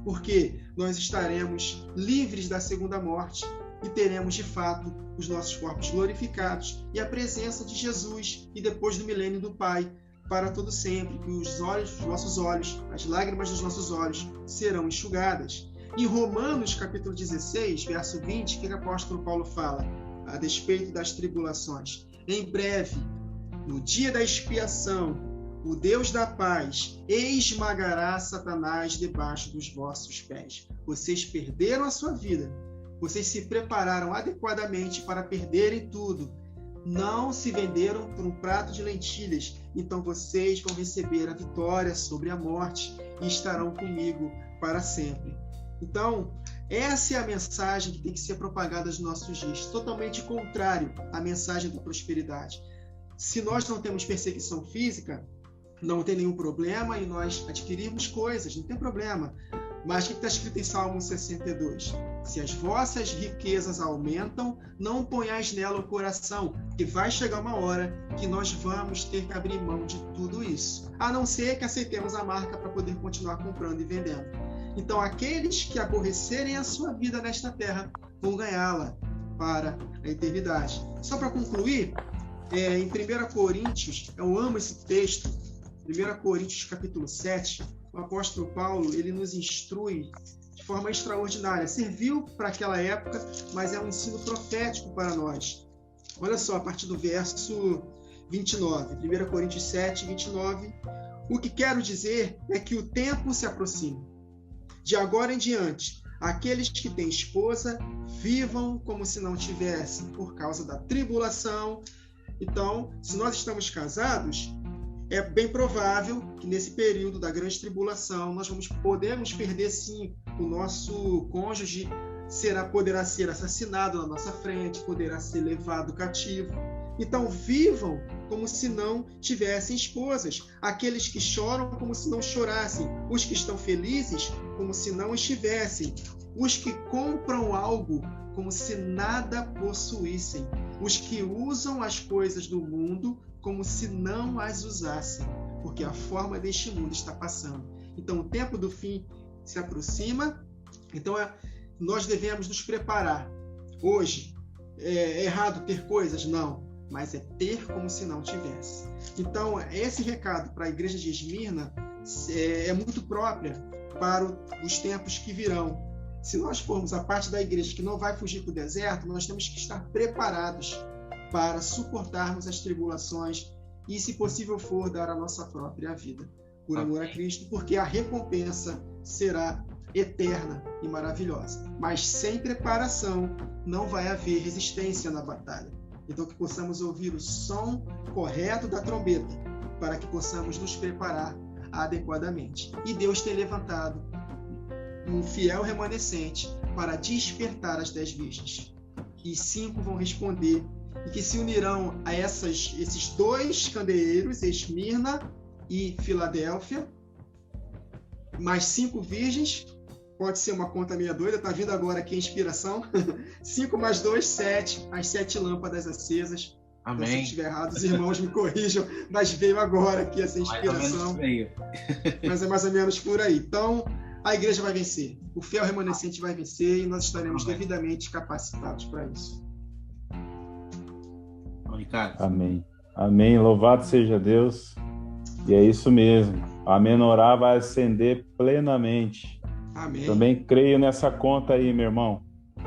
Porque nós estaremos livres da segunda morte e teremos, de fato, os nossos corpos glorificados e a presença de Jesus e depois do milênio do Pai para todo sempre, que os nossos olhos, as lágrimas dos nossos olhos serão enxugadas. Em Romanos, capítulo 16, verso 20, que o apóstolo Paulo fala a despeito das tribulações? Em breve, no dia da expiação, o Deus da paz esmagará Satanás debaixo dos vossos pés. Vocês perderam a sua vida. Vocês se prepararam adequadamente para perderem tudo. Não se venderam por um prato de lentilhas. Então vocês vão receber a vitória sobre a morte e estarão comigo para sempre. Então, essa é a mensagem que tem que ser propagada nos nossos dias. Totalmente contrário à mensagem da prosperidade. Se nós não temos perseguição física, não tem nenhum problema em nós adquirirmos coisas, não tem problema. Mas o que está escrito em Salmo 62? Se as vossas riquezas aumentam, não ponhais nela o coração, porque vai chegar uma hora que nós vamos ter que abrir mão de tudo isso, a não ser que aceitemos a marca para poder continuar comprando e vendendo. Então, aqueles que aborrecerem a sua vida nesta terra vão ganhá-la para a eternidade. Só para concluir, em 1 Coríntios, eu amo esse texto, 1 Coríntios capítulo 7, o apóstolo Paulo, ele nos instrui de forma extraordinária. Serviu para aquela época, mas é um ensino profético para nós. Olha só, a partir do verso 29, 1 Coríntios 7, 29, o que quero dizer é que o tempo se aproxima. De agora em diante, aqueles que têm esposa, vivam como se não tivessem, por causa da tribulação. Então, se nós estamos casados, é bem provável que nesse período da grande tribulação nós podemos perder sim o nosso cônjuge, poderá ser assassinado na nossa frente, poderá ser levado cativo. Então vivam como se não tivessem esposas, aqueles que choram como se não chorassem, os que estão felizes como se não estivessem, os que compram algo como se nada possuíssem, os que usam as coisas do mundo como se não as usassem, porque a forma deste mundo está passando. Então, o tempo do fim se aproxima, então nós devemos nos preparar. Hoje, é errado ter coisas? Não, mas é ter como se não tivesse. Então, esse recado para a igreja de Esmirna é muito própria para os tempos que virão. Se nós formos a parte da igreja que não vai fugir para o deserto, nós temos que estar preparados para suportarmos as tribulações e, se possível for, dar a nossa própria vida por amor a Cristo, porque a recompensa será eterna e maravilhosa. Mas sem preparação não vai haver resistência na batalha. Então que possamos ouvir o som correto da trombeta para que possamos nos preparar adequadamente. E Deus tem levantado um fiel remanescente para despertar as 10 virgens. E 5 vão responder e que se unirão a esses 2 candeeiros, Esmirna e Filadélfia, mais 5 virgens. Pode ser uma conta meia doida, tá vindo agora aqui a inspiração. 5 mais 2, 7, as 7 lâmpadas acesas. Amém. Então, se eu estiver errado, os irmãos me corrijam, mas veio agora aqui essa inspiração. Mas é mais ou menos por aí. Então, a igreja vai vencer, o fiel remanescente vai vencer e nós estaremos devidamente capacitados para isso. Ricardo. Amém. Amém. Louvado seja Deus. E é isso mesmo. A menorá vai ascender plenamente. Amém. Também creio nessa conta aí, meu irmão.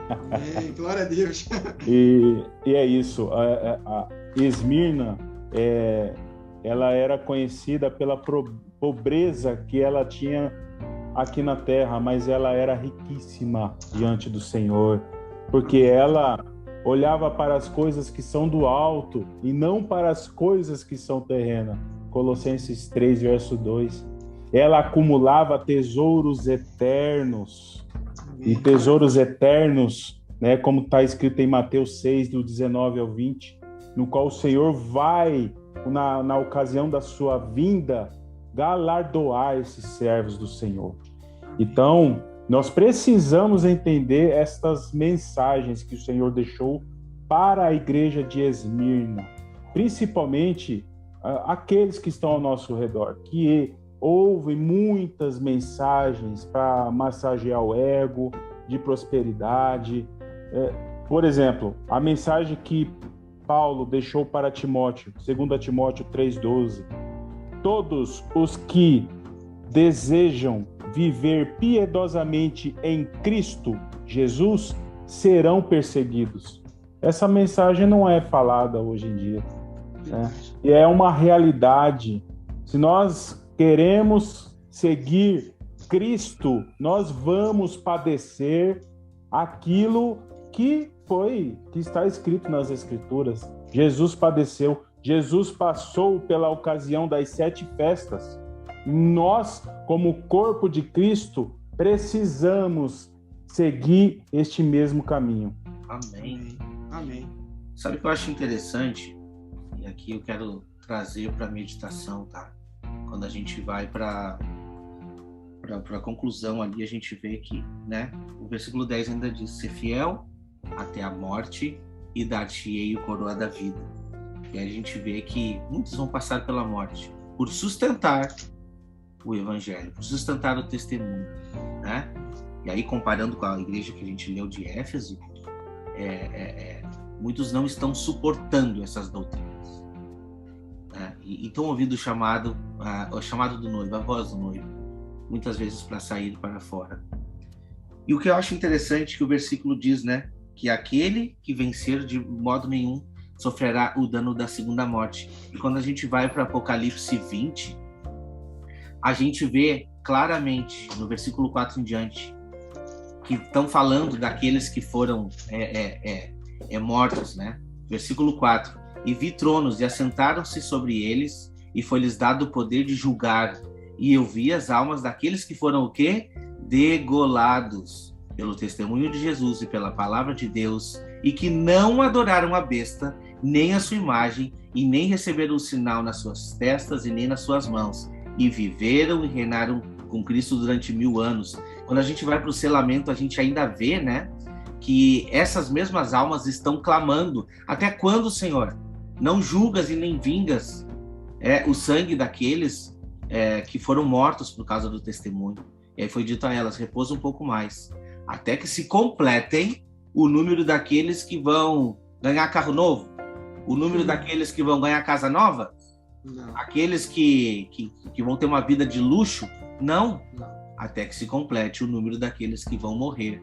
Amém. Glória a Deus. E é isso. A Esmirna, ela era conhecida pela pobreza que ela tinha aqui na terra, mas ela era riquíssima diante do Senhor, porque ela olhava para as coisas que são do alto e não para as coisas que são terrenas. Colossenses 3, verso 2. Ela acumulava tesouros eternos. E tesouros eternos, né, como está escrito em Mateus 6, do 19 ao 20, no qual o Senhor vai, na ocasião da sua vinda, galardoar esses servos do Senhor. Então, nós precisamos entender estas mensagens que o Senhor deixou para a igreja de Esmirna, principalmente aqueles que estão ao nosso redor, que ouvem muitas mensagens para massagear o ego, de prosperidade. Por exemplo, a mensagem que Paulo deixou para Timóteo, 2 Timóteo 3,12. Todos os que desejam viver piedosamente em Cristo Jesus serão perseguidos. Essa mensagem não é falada hoje em dia, né? E é uma realidade. Se nós queremos seguir Cristo, nós vamos padecer aquilo que está escrito nas Escrituras. Jesus padeceu, Jesus passou pela ocasião das 7 festas. Nós, como corpo de Cristo, precisamos seguir este mesmo caminho. Amém. Amém. Sabe o que eu acho interessante? E aqui eu quero trazer para a meditação, tá? Quando a gente vai para a conclusão ali, a gente vê que, né? O versículo 10 ainda diz: ser fiel até a morte e dar-te-ei o coroa da vida. E aí a gente vê que muitos vão passar pela morte por sustentar o evangelho, por sustentar o testemunho, né? E aí, comparando com a igreja que a gente leu de Éfeso, muitos não estão suportando essas doutrinas, né? E estão ouvindo o chamado do noivo, a voz do noivo, muitas vezes para sair para fora. E o que eu acho interessante que o versículo diz, né? Que aquele que vencer de modo nenhum sofrerá o dano da segunda morte. E quando a gente vai para Apocalipse 20, a gente vê claramente, no versículo 4 em diante, que estão falando daqueles que foram mortos, né? Versículo 4. E vi tronos, e assentaram-se sobre eles, e foi-lhes dado o poder de julgar. E eu vi as almas daqueles que foram o quê? Degolados pelo testemunho de Jesus e pela palavra de Deus, e que não adoraram a besta, nem a sua imagem, e nem receberam o sinal nas suas testas e nem nas suas mãos, e viveram e reinaram com Cristo durante 1000 anos. Quando a gente vai para o selamento, a gente ainda vê, né, que essas mesmas almas estão clamando: até quando, Senhor? Não julgas e nem vingas o sangue daqueles que foram mortos por causa do testemunho. E aí foi dito a elas: repousa um pouco mais, até que se completem o número daqueles que vão ganhar carro novo, o número daqueles que vão ganhar casa nova, aqueles que vão ter uma vida de luxo. Não. até que se complete o número daqueles que vão morrer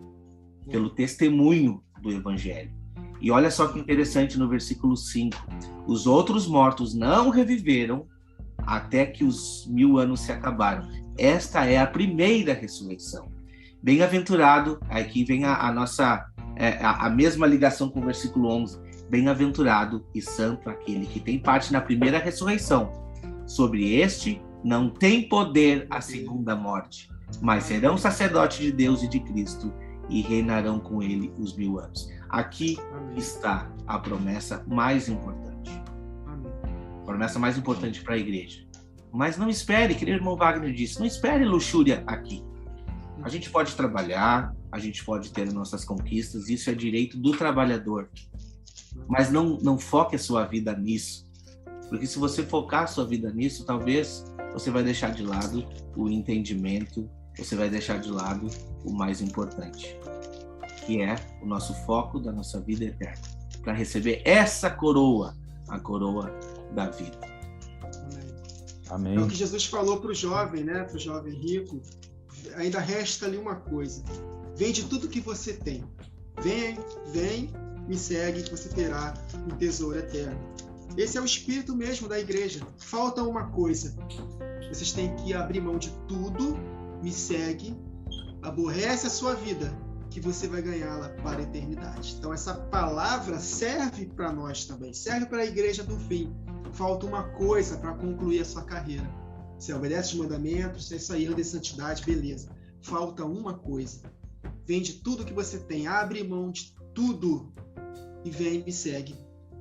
pelo testemunho do Evangelho. E olha só que interessante no versículo 5. Os outros mortos não reviveram até que os 1000 anos se acabaram. Esta é a primeira ressurreição. Bem-aventurado, aqui vem a nossa, a mesma ligação com o versículo 11. Bem-aventurado e santo aquele que tem parte na primeira ressurreição. Sobre este não tem poder a segunda morte, mas serão sacerdotes de Deus e de Cristo e reinarão com ele os 1000 anos. Aqui está a promessa mais importante. A promessa mais importante para a igreja. Mas não espere, que o irmão Wagner disse, não espere luxúria aqui. A gente pode trabalhar, a gente pode ter nossas conquistas, isso é direito do trabalhador. Mas não foque a sua vida nisso. Porque se você focar a sua vida nisso, talvez você vai deixar de lado o entendimento, você vai deixar de lado o mais importante, que é o nosso foco da nossa vida eterna, para receber essa coroa, a coroa da vida. Amém. É o que Jesus falou para o jovem, né? Para o jovem rico. Ainda resta ali uma coisa: vende tudo que você tem. Vem, me segue, que você terá um tesouro eterno. Esse é o espírito mesmo da igreja. Falta uma coisa: vocês têm que abrir mão de tudo, me segue, aborrece a sua vida, que você vai ganhá-la para a eternidade. Então essa palavra serve para nós também, serve para a igreja do fim. Falta uma coisa para concluir a sua carreira. Você obedece os mandamentos, é isso aí, anda em santidade, beleza. Falta uma coisa: vende tudo que você tem, abre mão de tudo e vem, me segue,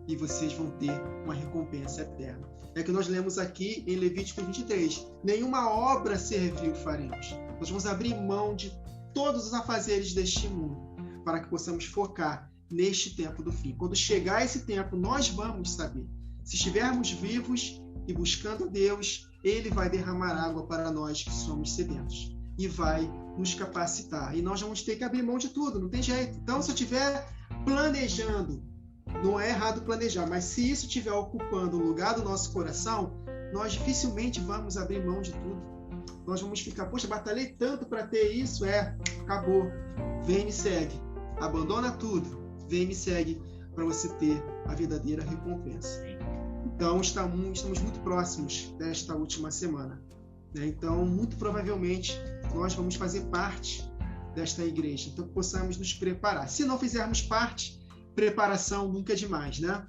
e vocês vão ter uma recompensa eterna. É que nós lemos aqui em Levítico 23, nenhuma obra servil faremos. Nós vamos abrir mão de todos os afazeres deste mundo, para que possamos focar neste tempo do fim. Quando chegar esse tempo, nós vamos saber. Se estivermos vivos e buscando Deus, Ele vai derramar água para nós que somos sedentos e vai nos capacitar. E nós vamos ter que abrir mão de tudo, não tem jeito. Então, se eu estiver planejando, não é errado planejar, mas se isso estiver ocupando o lugar do nosso coração, nós dificilmente vamos abrir mão de tudo. Nós vamos ficar, poxa, batalhei tanto para ter isso, acabou. Vem, me segue. Abandona tudo. Vem, me segue, para você ter a verdadeira recompensa. Então, estamos muito próximos desta última semana, né? Então, muito provavelmente, nós vamos fazer parte desta igreja. Então, que possamos nos preparar. Se não fizermos parte, preparação nunca é demais, né?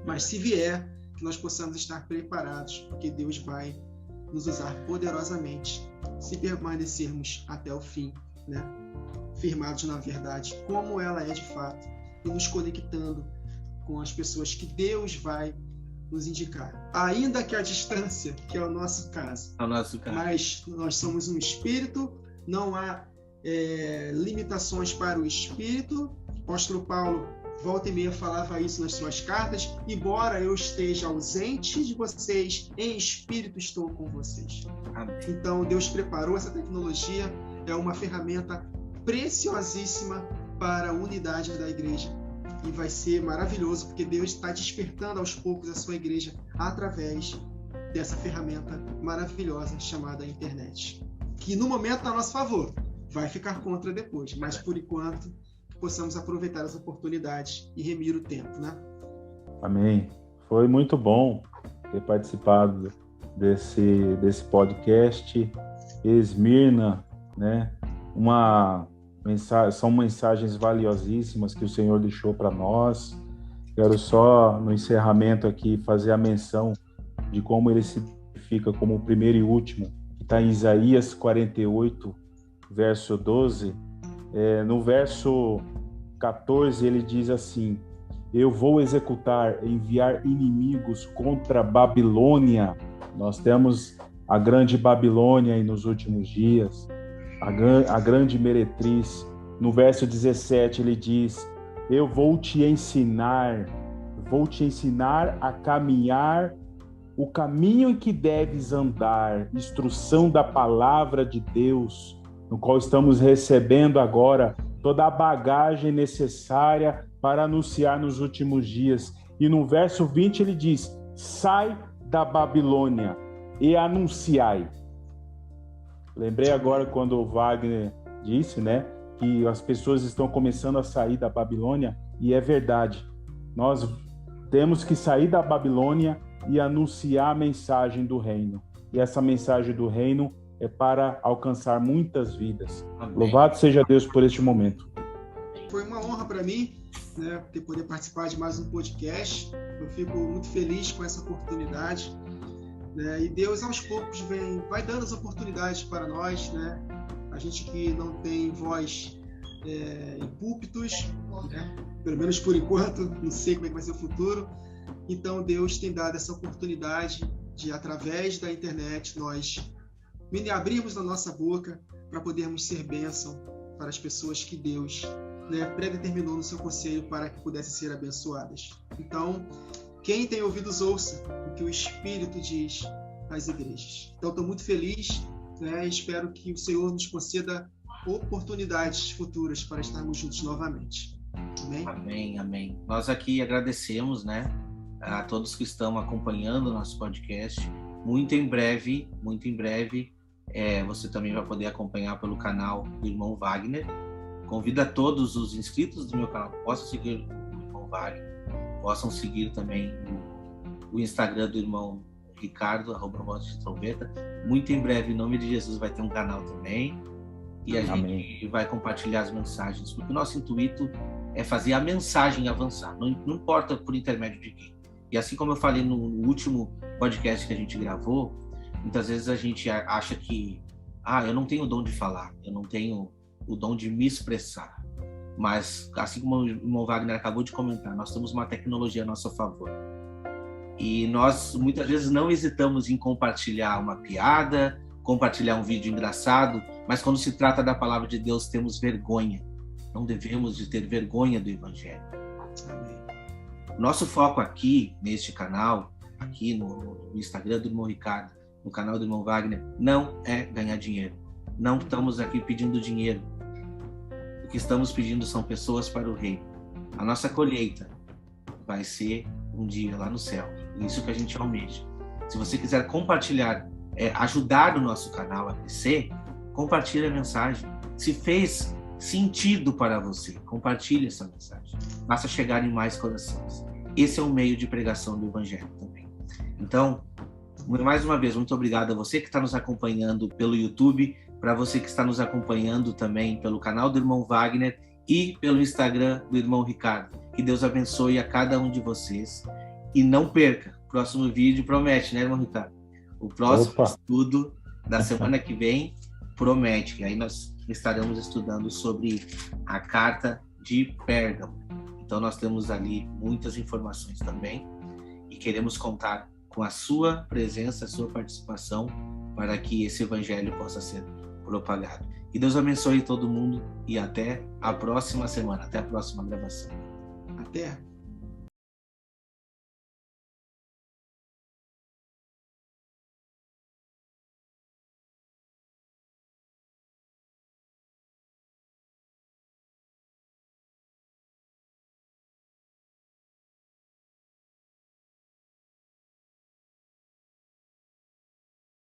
Mas se vier, que nós possamos estar preparados, porque Deus vai nos usar poderosamente se permanecermos até o fim, né? Firmados na verdade, como ela é de fato, e nos conectando com as pessoas que Deus vai nos indicar. Ainda que a distância, que é o nosso caso. É o nosso caso. Mas nós somos um espírito, não há limitações para o espírito. O apóstolo Paulo, volta e meia, falava isso nas suas cartas. Embora eu esteja ausente de vocês, em espírito estou com vocês. Amém. Então Deus preparou essa tecnologia, é uma ferramenta preciosíssima para a unidade da igreja. E vai ser maravilhoso, porque Deus está despertando aos poucos a sua igreja através dessa ferramenta maravilhosa chamada internet. Que no momento está a nosso favor, vai ficar contra depois, mas por enquanto possamos aproveitar as oportunidades e remir o tempo, né? Amém. Foi muito bom ter participado desse podcast. Esmirna, né? São mensagens valiosíssimas que o Senhor deixou para nós. Quero só, no encerramento aqui, fazer a menção de como ele se identifica como o primeiro e último, que está em Isaías 48, verso 12. No verso 14, ele diz assim: eu vou enviar inimigos contra a Babilônia. Nós temos a grande Babilônia aí nos últimos dias, a grande meretriz. No verso 17 ele diz: eu vou te ensinar a caminhar o caminho em que deves andar, instrução da palavra de Deus, no qual estamos recebendo agora toda a bagagem necessária para anunciar nos últimos dias. E no verso 20 ele diz: sai da Babilônia e anunciai. Lembrei agora quando o Wagner disse, né, que as pessoas estão começando a sair da Babilônia, e é verdade. Nós temos que sair da Babilônia e anunciar a mensagem do reino. E essa mensagem do reino é para alcançar muitas vidas. Amém. Louvado seja Deus por este momento. Foi uma honra para mim, né, poder participar de mais um podcast. Eu fico muito feliz com essa oportunidade, né, e Deus aos poucos vai dando as oportunidades para nós, né, a gente que não tem voz em púlpitos, né, pelo menos por enquanto, não sei como é que vai ser o futuro. Então Deus tem dado essa oportunidade de, através da internet, nós abrirmos a nossa boca para podermos ser bênção para as pessoas que Deus, né, predeterminou no seu conselho para que pudessem ser abençoadas. Então, quem tem ouvidos, ouça o que o Espírito diz às igrejas. Então, estou muito feliz, né, e espero que o Senhor nos conceda oportunidades futuras para estarmos juntos novamente. Amém? Amém, amém. Nós aqui agradecemos, né, a todos que estão acompanhando o nosso podcast. Muito em breve, você também vai poder acompanhar pelo canal do Irmão Wagner. Convido a todos os inscritos do meu canal que possam seguir o Irmão Wagner, possam seguir também o Instagram do Irmão Ricardo, @voz-de-trombeta. Muito em breve, em nome de Jesus, vai ter um canal também. E a gente vai compartilhar as mensagens, porque o nosso intuito é fazer a mensagem avançar, não importa por intermédio de quem. E assim como eu falei no último podcast que a gente gravou, muitas vezes a gente acha que eu não tenho o dom de falar, eu não tenho o dom de me expressar. Mas, assim como o irmão Wagner acabou de comentar, nós temos uma tecnologia a nosso favor. E nós, muitas vezes, não hesitamos em compartilhar uma piada, compartilhar um vídeo engraçado, mas quando se trata da palavra de Deus, temos vergonha. Não devemos de ter vergonha do Evangelho. Amém. Nosso foco aqui, neste canal, aqui no Instagram do irmão Ricardo, no canal do irmão Wagner, não é ganhar dinheiro. Não estamos aqui pedindo dinheiro. O que estamos pedindo são pessoas para o reino. A nossa colheita vai ser um dia lá no céu. Isso que a gente almeja. Se você quiser compartilhar, ajudar o nosso canal a crescer, compartilhe a mensagem. Se fez sentido para você, compartilhe essa mensagem. Faça chegar em mais corações. Esse é um meio de pregação do Evangelho também. Então, mais uma vez, muito obrigado a você que está nos acompanhando pelo YouTube, para você que está nos acompanhando também pelo canal do irmão Wagner e pelo Instagram do irmão Ricardo. Que Deus abençoe a cada um de vocês. E não perca, o próximo vídeo promete, né, irmão Ricardo? O próximo estudo da semana que vem promete, que aí nós estaremos estudando sobre a carta de Pérgamo. Então nós temos ali muitas informações também e queremos contar com a sua presença, a sua participação para que esse evangelho possa ser propagado. Que Deus abençoe todo mundo e até a próxima semana, até a próxima gravação. Até!